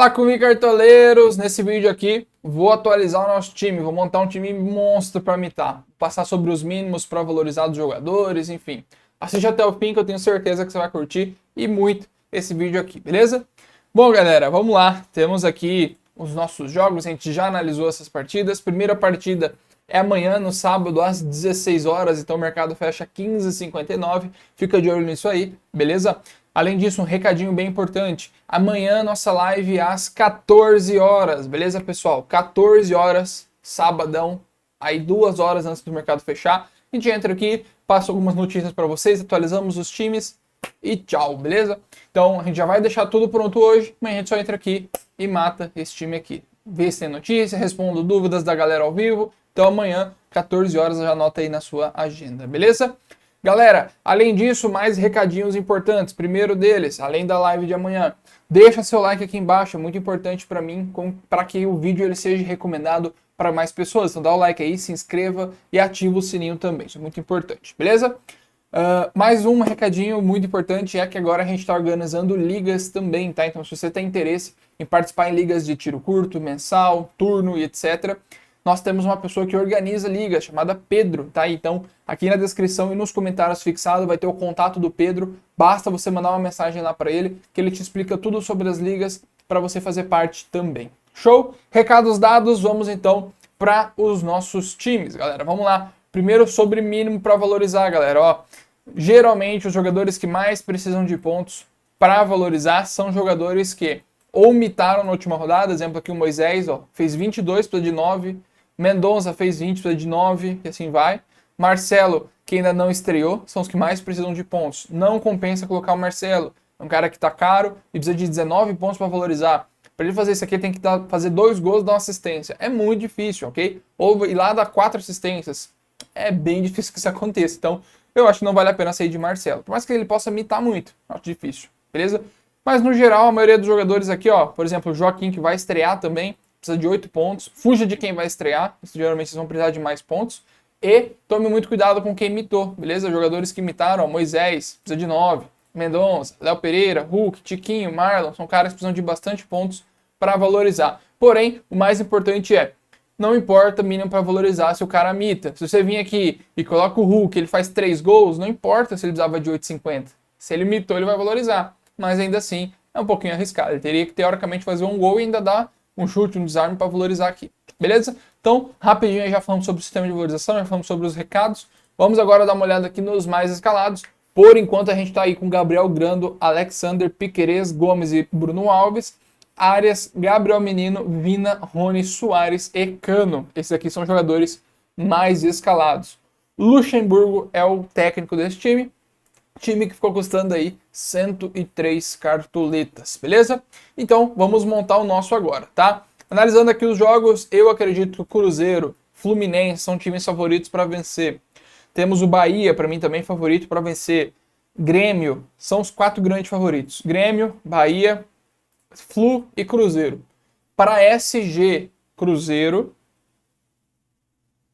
Fala comigo, cartoleiros! Nesse vídeo aqui vou atualizar o nosso time, vou montar um time monstro para mitar, passar sobre os mínimos para valorizar dos jogadores, enfim. Assiste até o fim que eu tenho certeza que você vai curtir e muito esse vídeo aqui, beleza? Bom, galera, vamos lá. Temos aqui os nossos jogos, a gente já analisou essas partidas. Primeira partida é amanhã, no sábado, às 16 horas, então o mercado fecha 15h59. Fica de olho nisso aí, beleza? Além disso, um recadinho bem importante. Amanhã, nossa live às 14 horas, beleza, pessoal? 14 horas, sabadão, aí 2 horas antes do mercado fechar. A gente entra aqui, passa algumas notícias para vocês, atualizamos os times e tchau, beleza? Então, a gente já vai deixar tudo pronto hoje, mas a gente só entra aqui e mata esse time aqui. Vê se tem notícia, respondo dúvidas da galera ao vivo. Então, amanhã, 14 horas, já anota aí na sua agenda, beleza? Galera, além disso, mais recadinhos importantes. Primeiro deles, além da live de amanhã, deixa seu like aqui embaixo, é muito importante para mim, para que o vídeo ele seja recomendado para mais pessoas. Então dá o like aí, se inscreva e ativa o sininho também, isso é muito importante, beleza? Mais um recadinho muito importante é que agora a gente está organizando ligas também, tá? Então se você tem interesse em participar em ligas de tiro curto, mensal, turno e etc., nós temos uma pessoa que organiza liga, chamada Pedro, tá? Então, aqui na descrição e nos comentários fixado vai ter o contato do Pedro. Basta você mandar uma mensagem lá para ele, que ele te explica tudo sobre as ligas para você fazer parte também. Show? Recados dados, vamos então para os nossos times, galera. Vamos lá. Primeiro sobre mínimo para valorizar, galera. Ó, geralmente os jogadores que mais precisam de pontos para valorizar são jogadores que ou mitaram na última rodada, exemplo aqui o Moisés, ó, fez 22, precisa de 9. Mendonça fez 20, precisa de 9, e assim vai. Marcelo, que ainda não estreou, são os que mais precisam de pontos. Não compensa colocar o Marcelo. É um cara que está caro e precisa de 19 pontos para valorizar. Para ele fazer isso aqui, ele tem que fazer 2 gols e dar uma assistência. É muito difícil, ok? Ou ir lá dar 4 assistências. É bem difícil que isso aconteça. Então, eu acho que não vale a pena sair de Marcelo. Por mais que ele possa mitar muito, acho difícil, beleza? Mas no geral, a maioria dos jogadores aqui, ó, por exemplo, o Joaquim, que vai estrear também, precisa de 8 pontos. Fuja de quem vai estrear, geralmente vocês vão precisar de mais pontos. E tome muito cuidado com quem imitou, beleza? Jogadores que imitaram, ó, Moisés, precisa de 9. Mendonça, Léo Pereira, Hulk, Tiquinho, Marlon, são caras que precisam de bastante pontos para valorizar. Porém, o mais importante é, não importa mínimo para valorizar se o cara imita. Se você vir aqui e coloca o Hulk, ele faz 3 gols, não importa se ele precisava de 8,50. Se ele imitou, ele vai valorizar. Mas ainda assim, é um pouquinho arriscado. Ele teria que, teoricamente, fazer um gol e ainda dar um chute, um desarme para valorizar aqui. Beleza? Então, rapidinho já falamos sobre o sistema de valorização, já falamos sobre os recados. Vamos agora dar uma olhada aqui nos mais escalados. Por enquanto, a gente está aí com Gabriel Grando, Alexander, Piquerez, Gomes e Bruno Alves. Arias, Gabriel Menino, Vina, Rony, Soares e Cano. Esses aqui são os jogadores mais escalados. Luxemburgo é o técnico desse time. Time que ficou custando aí 103 cartoletas, beleza? Então, vamos montar o nosso agora, tá? Analisando aqui os jogos, eu acredito que o Cruzeiro, Fluminense são times favoritos para vencer. Temos o Bahia, para mim também favorito para vencer. Grêmio, são os 4 grandes favoritos. Grêmio, Bahia, Flu e Cruzeiro. Para SG, Cruzeiro,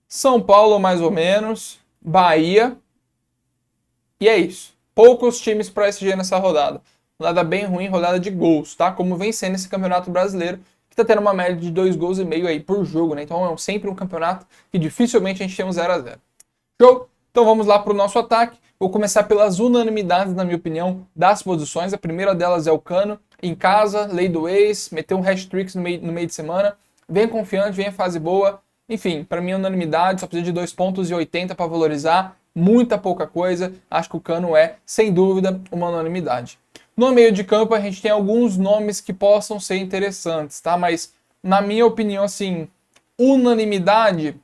São Paulo mais ou menos, Bahia. E é isso. Poucos times para SG nessa rodada. Rodada bem ruim, rodada de gols, tá? Como vem sendo esse campeonato brasileiro, que tá tendo uma média de 2 gols e meio aí por jogo, né? Então é sempre um campeonato que dificilmente a gente tem um 0-0. Show? Então vamos lá para o nosso ataque. Vou começar pelas unanimidades, na minha opinião, das posições. A primeira delas é o Cano. Em casa, lei do ex, meteu um hat-trick no meio de semana. Vem confiante, vem em fase boa. Enfim, para mim, unanimidade, só precisa de 2,80 pontos para valorizar. Muita pouca coisa, acho que o Cano é, sem dúvida, uma unanimidade. No meio de campo a gente tem alguns nomes que possam ser interessantes, tá? Mas, na minha opinião, assim, unanimidade,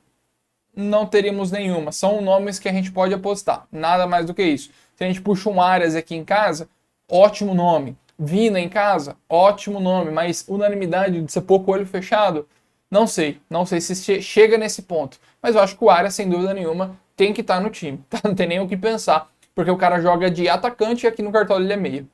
não teríamos nenhuma. São nomes que a gente pode apostar, nada mais do que isso. Se a gente puxa um Arias aqui em casa, ótimo nome. Vina em casa, ótimo nome, mas unanimidade de ser pouco olho fechado, não sei se chega nesse ponto. Mas eu acho que o Arias, sem dúvida nenhuma, tem que estar no time, tá? Não tem nem o que pensar, porque o cara joga de atacante e aqui no cartola ele é meio.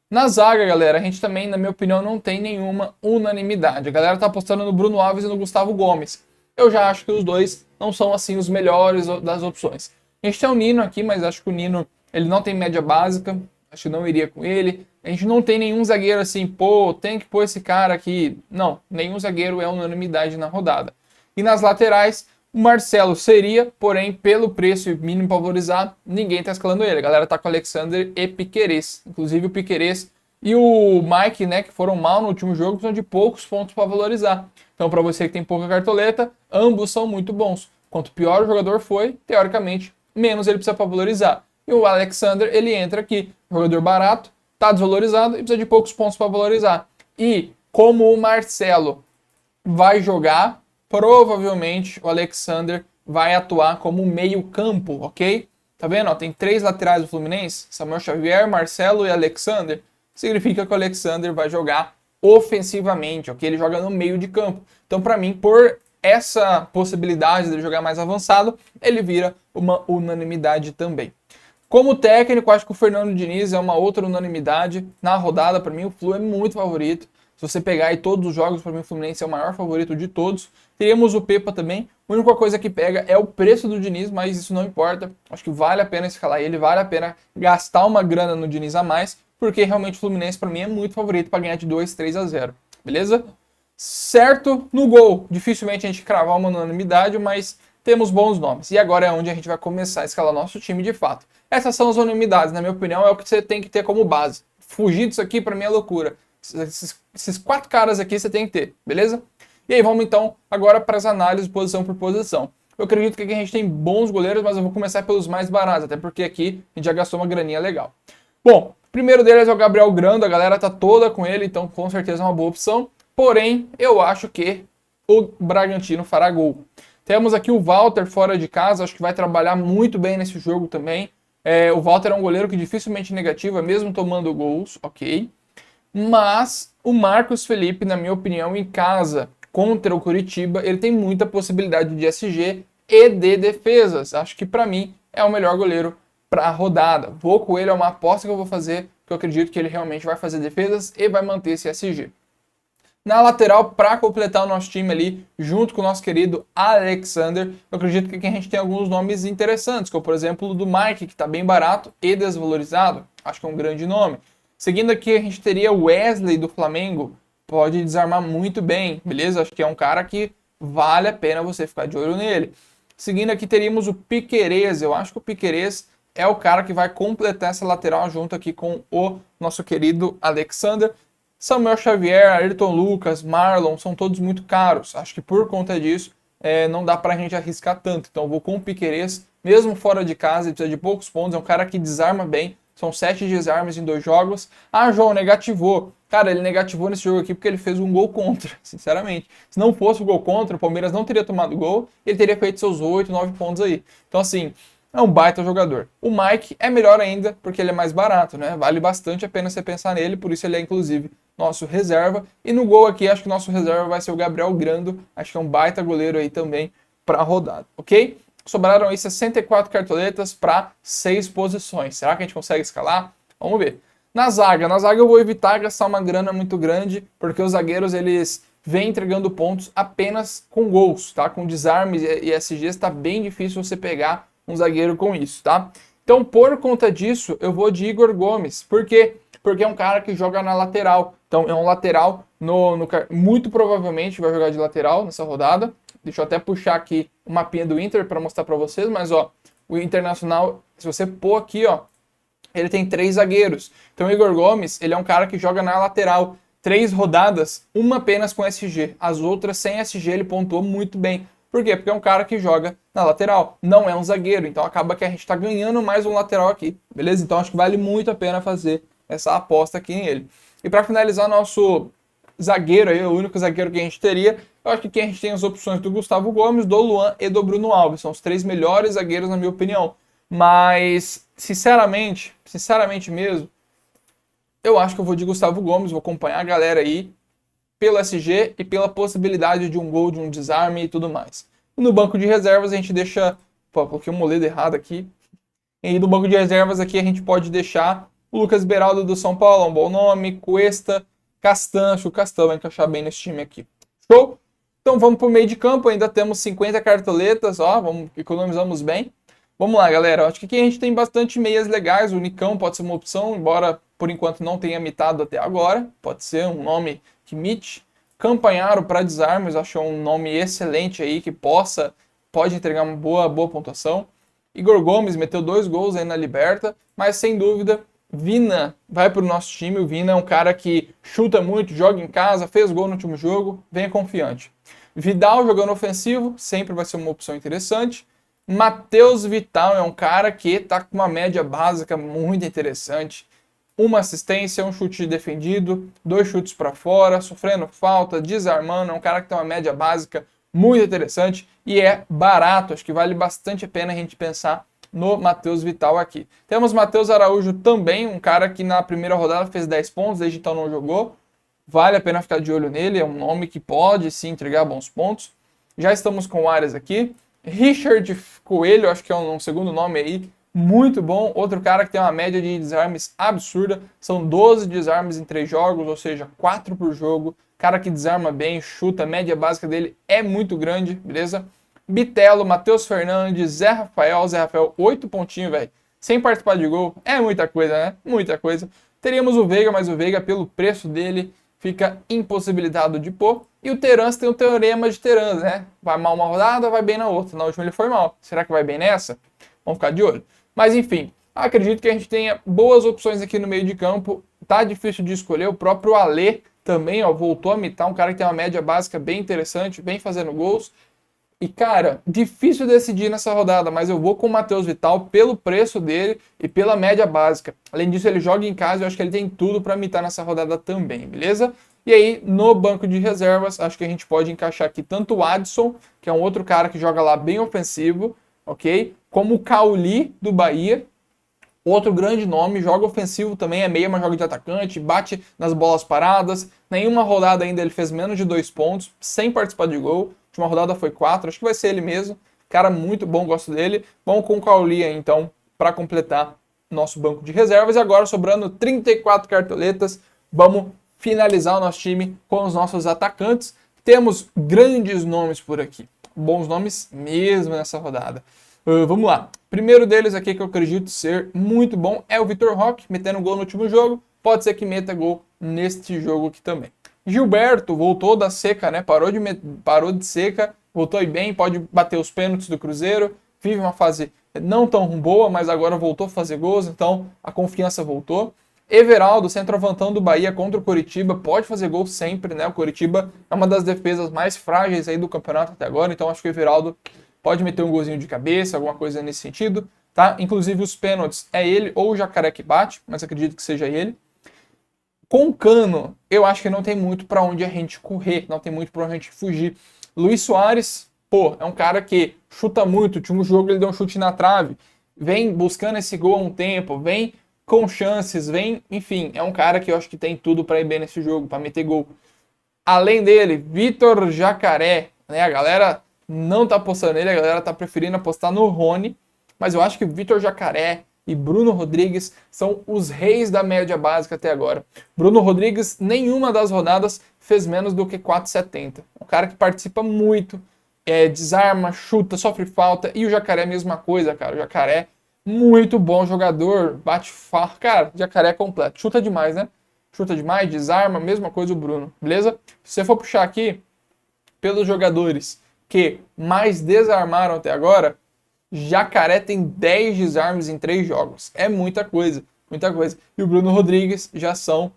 Na zaga, galera, a gente também, na minha opinião, não tem nenhuma unanimidade. A galera tá apostando no Bruno Alves e no Gustavo Gomes. Eu já acho que os dois não são, assim, os melhores das opções. A gente tem o Nino aqui, mas acho que o Nino, ele não tem média básica, acho que não iria com ele. A gente não tem nenhum zagueiro assim, pô, tem que pôr esse cara aqui. Não, nenhum zagueiro é unanimidade na rodada. E nas laterais, o Marcelo seria, porém, pelo preço mínimo para valorizar, ninguém tá escalando ele. A galera tá com o Alexander e Piquerez. Inclusive o Piquerez e o Mike, né, que foram mal no último jogo, são de poucos pontos para valorizar. Então, para você que tem pouca cartoleta, ambos são muito bons. Quanto pior o jogador foi, teoricamente, menos ele precisa para valorizar. E o Alexander, ele entra aqui, jogador barato, tá desvalorizado e precisa de poucos pontos para valorizar. E como o Marcelo vai jogar, provavelmente o Alexander vai atuar como meio campo, ok? Tá vendo? Ó, tem 3 laterais do Fluminense, Samuel Xavier, Marcelo e Alexander. Significa que o Alexander vai jogar ofensivamente, ok? Ele joga no meio de campo. Então, para mim, por essa possibilidade de ele jogar mais avançado, ele vira uma unanimidade também. Como técnico, acho que o Fernando Diniz é uma outra unanimidade. Na rodada, para mim, o Flu é muito favorito. Se você pegar aí todos os jogos, para mim o Fluminense é o maior favorito de todos. Teríamos o Pepa também. A única coisa que pega é o preço do Diniz, mas isso não importa. Acho que vale a pena escalar ele, vale a pena gastar uma grana no Diniz a mais, porque realmente o Fluminense para mim é muito favorito para ganhar de 2-3-0. Beleza? Certo, no gol. Dificilmente a gente cravar uma unanimidade, mas temos bons nomes. E agora é onde a gente vai começar a escalar nosso time de fato. Essas são as unanimidades, na minha opinião, é o que você tem que ter como base. Fugir disso aqui para mim é loucura. Esses 4 caras aqui você tem que ter, beleza? E aí vamos então agora para as análises posição por posição. Eu acredito que aqui a gente tem bons goleiros, mas eu vou começar pelos mais baratos, até porque aqui a gente já gastou uma graninha legal. Bom, o primeiro deles é o Gabriel Grando, a galera tá toda com ele, então com certeza é uma boa opção. Porém, eu acho que o Bragantino fará gol. Temos aqui o Walter fora de casa, acho que vai trabalhar muito bem nesse jogo também. O Walter é um goleiro que dificilmente negativa, mesmo tomando gols, ok? Mas o Marcos Felipe, na minha opinião, em casa contra o Coritiba, ele tem muita possibilidade de SG e de defesas. Acho que para mim é o melhor goleiro para a rodada. Vou com ele, é uma aposta que eu vou fazer, porque eu acredito que ele realmente vai fazer defesas e vai manter esse SG. Na lateral, para completar o nosso time ali, junto com o nosso querido Alexander, eu acredito que aqui a gente tem alguns nomes interessantes, como por exemplo o do Mike, que está bem barato e desvalorizado. Acho que é um grande nome. Seguindo aqui, a gente teria o Wesley do Flamengo, pode desarmar muito bem, beleza? Acho que é um cara que vale a pena você ficar de olho nele. Seguindo aqui, teríamos o Piquerez. Eu acho que o Piquerez é o cara que vai completar essa lateral junto aqui com o nosso querido Alexander. Samuel Xavier, Ayrton Lucas, Marlon, são todos muito caros. Acho que por conta disso, não dá pra gente arriscar tanto. Então eu vou com o Piquerez, mesmo fora de casa, ele precisa de poucos pontos, é um cara que desarma bem. São 7 desarmes em 2 jogos. Ah, João, negativou. Cara, ele negativou nesse jogo aqui porque ele fez um gol contra, sinceramente. Se não fosse o gol contra, o Palmeiras não teria tomado gol, ele teria feito seus 8, 9 pontos aí. Então assim, é um baita jogador. O Mike é melhor ainda porque ele é mais barato, né? Vale bastante a pena você pensar nele, por isso ele é inclusive nosso reserva. E no gol aqui, acho que nosso reserva vai ser o Gabriel Grando. Acho que é um baita goleiro aí também para a rodada, ok? Sobraram aí 64 cartoletas para 6 posições. Será que a gente consegue escalar? Vamos ver. Na zaga eu vou evitar gastar uma grana muito grande, porque os zagueiros eles vêm entregando pontos apenas com gols, tá? Com desarmes e SGs está bem difícil você pegar um zagueiro com isso, tá? Então, por conta disso, eu vou de Igor Gomes. Por quê? Porque é um cara que joga na lateral. Então, é um lateral, muito provavelmente vai jogar de lateral nessa rodada. Deixa eu até puxar aqui o mapinha do Inter para mostrar para vocês, mas ó, o Internacional, se você pôr aqui, ó, ele tem 3 zagueiros. Então o Igor Gomes, ele é um cara que joga na lateral. 3 rodadas, uma apenas com SG. As outras sem SG ele pontuou muito bem. Por quê? Porque é um cara que joga na lateral, não é um zagueiro. Então acaba que a gente está ganhando mais um lateral aqui, beleza? Então acho que vale muito a pena fazer essa aposta aqui nele. E para finalizar nosso zagueiro aí, o único zagueiro que a gente teria, eu acho que aqui a gente tem as opções do Gustavo Gomes, do Luan e do Bruno Alves. São os 3 melhores zagueiros na minha opinião. Mas, sinceramente mesmo, eu acho que eu vou de Gustavo Gomes, vou acompanhar a galera aí pelo SG e pela possibilidade de um gol, de um desarme e tudo mais. E no banco de reservas a gente deixa... Pô, coloquei um moledo errado aqui. E no banco de reservas aqui a gente pode deixar o Lucas Beraldo do São Paulo, é um bom nome, Cuesta, Castan, acho que o Castan vai encaixar bem nesse time aqui. Show? Então vamos para o meio de campo, ainda temos 50 cartoletas, ó, economizamos bem. Vamos lá, galera. Acho que aqui a gente tem bastante meias legais. O Nicão pode ser uma opção, embora por enquanto não tenha mitado até agora. Pode ser um nome que mite. Campanharo para desarmes, acho um nome excelente aí que pode entregar uma boa pontuação. Igor Gomes meteu 2 gols aí na Liberta, mas sem dúvida, Vina vai para o nosso time. O Vina é um cara que chuta muito, joga em casa, fez gol no último jogo, venha confiante. Vidal jogando ofensivo, sempre vai ser uma opção interessante. Matheus Vital é um cara que está com uma média básica muito interessante. Uma assistência, um chute defendido, 2 chutes para fora, sofrendo falta, desarmando. É um cara que tem uma média básica muito interessante e é barato. Acho que vale bastante a pena a gente pensar no Matheus Vital aqui. Temos Matheus Araújo também, um cara que na primeira rodada fez 10 pontos, desde então não jogou. Vale a pena ficar de olho nele, é um nome que pode sim entregar bons pontos. Já estamos com o Arias aqui. Richard Coelho, acho que é um segundo nome aí, muito bom. Outro cara que tem uma média de desarmes absurda. São 12 desarmes em 3 jogos, ou seja, 4 por jogo. Cara que desarma bem, chuta, a média básica dele é muito grande, beleza? Bitelo, Matheus Fernandes, Zé Rafael, 8 pontinhos, velho. Sem participar de gol, é muita coisa, né? Muita coisa. Teríamos o Veiga, mas o Veiga, pelo preço dele, fica impossibilitado de pôr. E o Terans tem o teorema de Terans, né? Vai mal uma rodada, vai bem na outra. Na última ele foi mal. Será que vai bem nessa? Vamos ficar de olho. Mas enfim, acredito que a gente tenha boas opções aqui no meio de campo. Tá difícil de escolher. O próprio Alê também, ó, voltou a mitar. Um cara que tem uma média básica bem interessante, bem fazendo gols. E, cara, difícil decidir nessa rodada, mas eu vou com o Matheus Vital pelo preço dele e pela média básica. Além disso, ele joga em casa e eu acho que ele tem tudo para mitar nessa rodada também, beleza? E aí, no banco de reservas, acho que a gente pode encaixar aqui tanto o Adson, que é um outro cara que joga lá bem ofensivo, ok? Como o Cauli, do Bahia. Outro grande nome, joga ofensivo também, é meia, mas joga de atacante, bate nas bolas paradas. Nenhuma rodada ainda ele fez menos de 2 pontos, sem participar de gol. A última rodada foi 4, acho que vai ser ele mesmo. Cara muito bom, gosto dele. Vamos com o Cauli então, para completar nosso banco de reservas. E agora, sobrando 34 cartoletas, vamos finalizar o nosso time com os nossos atacantes. Temos grandes nomes por aqui, bons nomes mesmo nessa rodada. Vamos lá. Primeiro deles aqui que eu acredito ser muito bom é o Vitor Roque, metendo gol no último jogo. Pode ser que meta gol neste jogo aqui também. Gilberto voltou da seca, né? Parou de seca, voltou aí bem, pode bater os pênaltis do Cruzeiro. Vive uma fase não tão boa, mas agora voltou a fazer gols, então a confiança voltou. Everaldo, centroavantão do Bahia contra o Coritiba, pode fazer gol sempre, né? O Coritiba é uma das defesas mais frágeis aí do campeonato até agora, então acho que o Everaldo pode meter um golzinho de cabeça, alguma coisa nesse sentido, tá? Inclusive os pênaltis é ele ou o Jacaré que bate, mas acredito que seja ele. Com o Cano, eu acho que não tem muito para onde a gente correr, não tem muito para onde a gente fugir. Luis Soares, pô, é um cara que chuta muito, o último jogo ele deu um chute na trave, vem buscando esse gol há um tempo, vem com chances, vem, enfim, é um cara que eu acho que tem tudo para ir bem nesse jogo, para meter gol. Além dele, Vitor Jacaré, né? A galera não tá apostando nele, a galera tá preferindo apostar no Rony, mas eu acho que Vitor Jacaré e Bruno Rodrigues são os reis da média básica até agora. Bruno Rodrigues, nenhuma das rodadas fez menos do que 4,70. Um cara que participa muito, desarma, chuta, sofre falta, e o Jacaré é a mesma coisa, cara. O Jacaré, muito bom jogador, bate falta. Cara, Jacaré é completo. Chuta demais, né? Chuta demais, desarma, mesma coisa o Bruno, beleza? Se você for puxar aqui, pelos jogadores que mais desarmaram até agora, Jacaré tem 10 desarmes em 3 jogos. É muita coisa, muita coisa. E o Bruno Rodrigues já são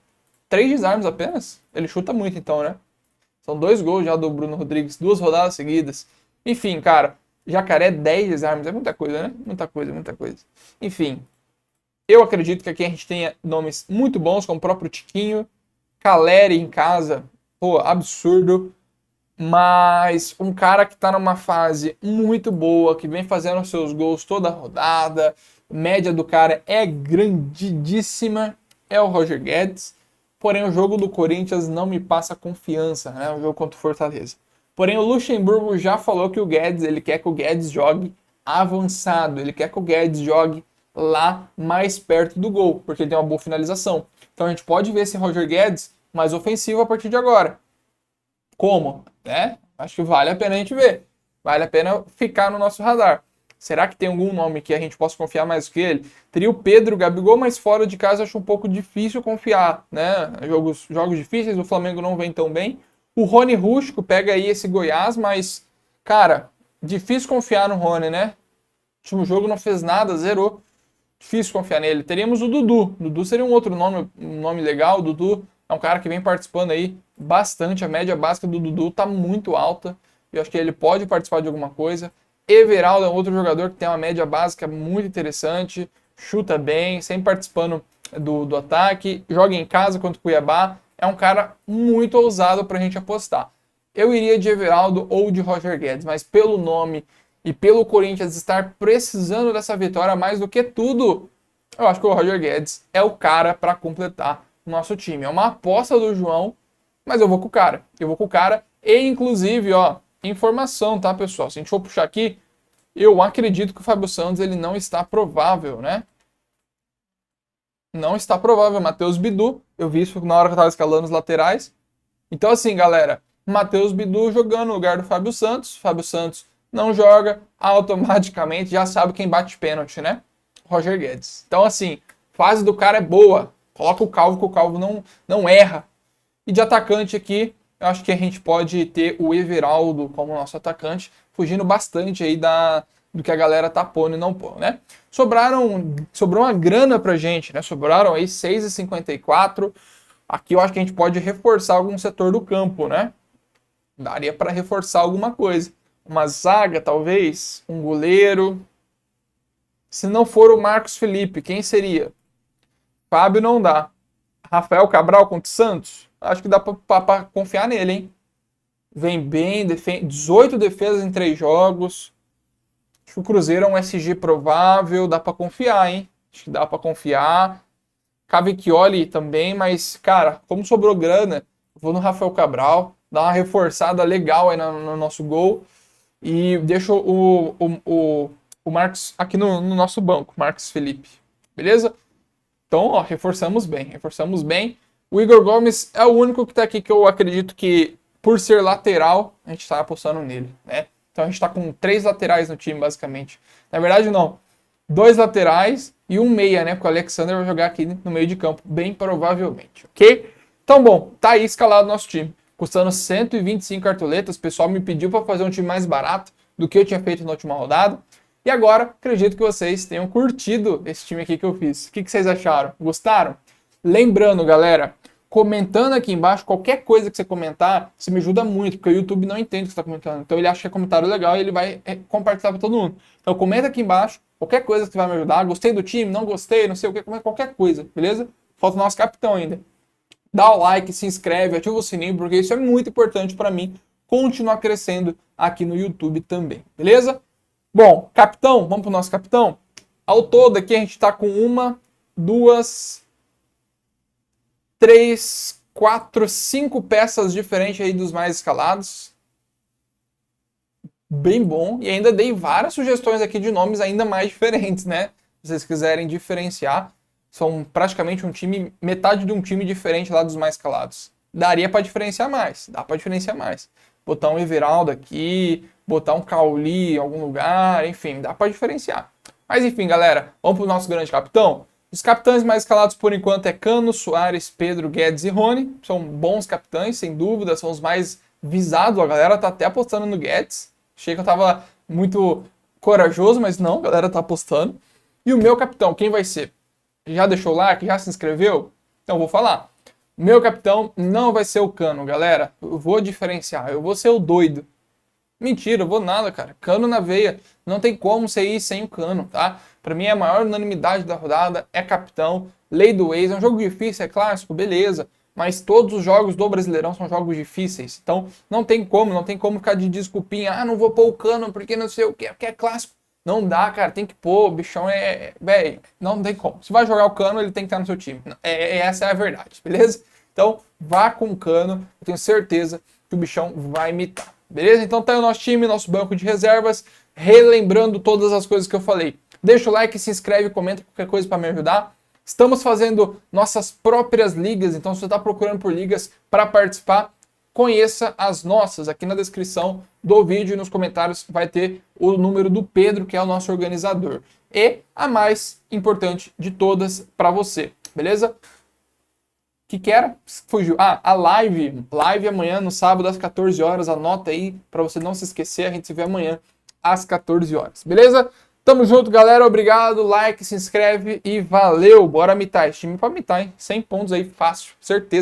3 desarmes apenas? Ele chuta muito então, né? São 2 gols já do Bruno Rodrigues, 2 rodadas seguidas. Enfim, cara, Jacaré 10 desarmes, é muita coisa, né? Muita coisa, muita coisa. Enfim, eu acredito que aqui a gente tenha nomes muito bons, como o próprio Tiquinho, Caleri em casa, pô, absurdo. Mas um cara que tá numa fase muito boa, que vem fazendo seus gols toda rodada, média do cara é grandíssima, é o Roger Guedes. Porém, o jogo do Corinthians não me passa confiança, né? O jogo contra o Fortaleza. Porém, o Luxemburgo já falou que o Guedes, ele quer que o Guedes jogue avançado, ele quer que o Guedes jogue lá mais perto do gol, porque ele tem uma boa finalização. Então a gente pode ver esse Roger Guedes mais ofensivo a partir de agora. Como? Né? Acho que vale a pena a gente ver. Vale a pena ficar no nosso radar. Será que tem algum nome que a gente possa confiar mais que ele? Teria o Pedro, o Gabigol, mas fora de casa acho um pouco difícil confiar, né? Jogos difíceis, o Flamengo não vem tão bem. O Rony Rústico pega aí esse Goiás, mas, cara, difícil confiar no Rony, né? O último jogo não fez nada, zerou. Difícil confiar nele. Teríamos o Dudu. Dudu seria um outro nome, um nome legal. O Dudu é um cara que vem participando aí bastante. A média básica do Dudu tá muito alta. Eu acho que ele pode participar de alguma coisa. Everaldo é um outro jogador que tem uma média básica muito interessante. Chuta bem, sempre participando do ataque. Joga em casa contra o Cuiabá. É um cara muito ousado pra gente apostar. Eu iria de Everaldo ou de Roger Guedes, mas pelo nome e pelo Corinthians estar precisando dessa vitória mais do que tudo, eu acho que o Roger Guedes é o cara para completar o nosso time. É uma aposta do João, mas eu vou com o cara. Eu vou com o cara e, inclusive, ó, informação, tá, pessoal? Se a gente for puxar aqui, eu acredito que o Fábio Santos ele não está provável, né? Não está provável. Matheus Bidu, eu vi isso na hora que eu estava escalando os laterais. Então, assim, galera, Matheus Bidu jogando no lugar do Fábio Santos. Fábio Santos não joga, automaticamente já sabe quem bate pênalti, né? Roger Guedes. Então, assim, fase do cara é boa. Coloca o Calvo, que o Calvo não erra. E de atacante aqui, eu acho que a gente pode ter o Everaldo como nosso atacante, fugindo bastante aí do que a galera tá pondo e não pôr, né? Sobrou uma grana pra gente, né? Sobraram aí 6,54. Aqui eu acho que a gente pode reforçar algum setor do campo, né? Daria para reforçar alguma coisa. Uma zaga, talvez, um goleiro. Se não for o Marcos Felipe, quem seria? Fábio não dá. Rafael Cabral contra o Santos? Acho que dá para confiar nele, hein? Vem bem, 18 defesas em 3 jogos. Acho que o Cruzeiro é um SG provável, dá para confiar, hein? Acho que dá para confiar. Cavicchioli também, mas, cara, como sobrou grana, vou no Rafael Cabral, dar uma reforçada legal aí no nosso gol. E deixo o Marcos aqui no nosso banco, Marcos Felipe. Beleza? Então, ó, reforçamos bem. O Igor Gomes é o único que tá aqui que eu acredito que, por ser lateral, a gente tá apostando nele, né? Então a gente tá com 3 laterais no time, basicamente. Na verdade, não. 2 laterais e um meia, né? Porque o Alexander vai jogar aqui no meio de campo, bem provavelmente, ok? Então, bom, tá aí escalado o nosso time. Custando 125 cartoletas. O pessoal me pediu para fazer um time mais barato do que eu tinha feito na última rodada. E agora, acredito que vocês tenham curtido esse time aqui que eu fiz. O que vocês acharam? Gostaram? Lembrando, galera, comentando aqui embaixo, qualquer coisa que você comentar, isso me ajuda muito, porque o YouTube não entende o que você está comentando. Então ele acha que é comentário legal e ele vai compartilhar para todo mundo. Então comenta aqui embaixo, qualquer coisa que vai me ajudar. Gostei do time, não gostei, não sei o que, qualquer coisa, beleza? Falta o nosso capitão ainda. Dá o like, se inscreve, ativa o sininho, porque isso é muito importante para mim continuar crescendo aqui no YouTube também, beleza? Bom, capitão, vamos pro nosso capitão? Ao todo aqui a gente tá com 1, 2, 3, 4, 5 peças diferentes aí dos mais escalados. Bem bom. E ainda dei várias sugestões aqui de nomes ainda mais diferentes, né? Se vocês quiserem diferenciar, são praticamente metade de um time diferente lá dos mais escalados. Daria para diferenciar mais, dá para diferenciar mais. Botar um Everaldo aqui, botar um Cauli em algum lugar, enfim, dá para diferenciar. Mas enfim, galera, vamos pro nosso grande capitão? Os capitães mais escalados por enquanto é Cano, Soares, Pedro, Guedes e Rony. São bons capitães, sem dúvida, são os mais visados. A galera tá até apostando no Guedes. Achei que eu tava muito corajoso, mas não, a galera tá apostando. E o meu capitão, quem vai ser? Já deixou o like? Já se inscreveu? Então eu vou falar. Meu capitão não vai ser o Cano, galera. Eu vou diferenciar, eu vou ser o doido. Mentira, eu vou nada, cara. Cano na veia. Não tem como você ir sem o Cano, tá? Pra mim, a maior unanimidade da rodada é capitão. Lei do ex. É um jogo difícil, é clássico, beleza. Mas todos os jogos do Brasileirão são jogos difíceis. Então, não tem como ficar de desculpinha. Ah, não vou pôr o Cano porque não sei o que, porque é clássico. Não dá, cara. Tem que pôr. O bichão véi, não tem como. Se vai jogar o Cano, ele tem que estar no seu time. Essa é a verdade, beleza? Então, vá com o Cano. Eu tenho certeza que o bichão vai imitar. Beleza? Então tá aí o nosso time, nosso banco de reservas, relembrando todas as coisas que eu falei. Deixa o like, se inscreve, comenta qualquer coisa para me ajudar. Estamos fazendo nossas próprias ligas, então se você está procurando por ligas para participar, conheça as nossas. Aqui na descrição do vídeo e nos comentários vai ter o número do Pedro, que é o nosso organizador. E a mais importante de todas para você, beleza? Que era? Fugiu. Ah, a live. Live amanhã no sábado às 14 horas. Anota aí para você não se esquecer. A gente se vê amanhã às 14 horas. Beleza? Tamo junto, galera. Obrigado. Like, se inscreve e valeu. Bora mitar. Esse time pra mitar, hein? 100 pontos aí, fácil. Certeza.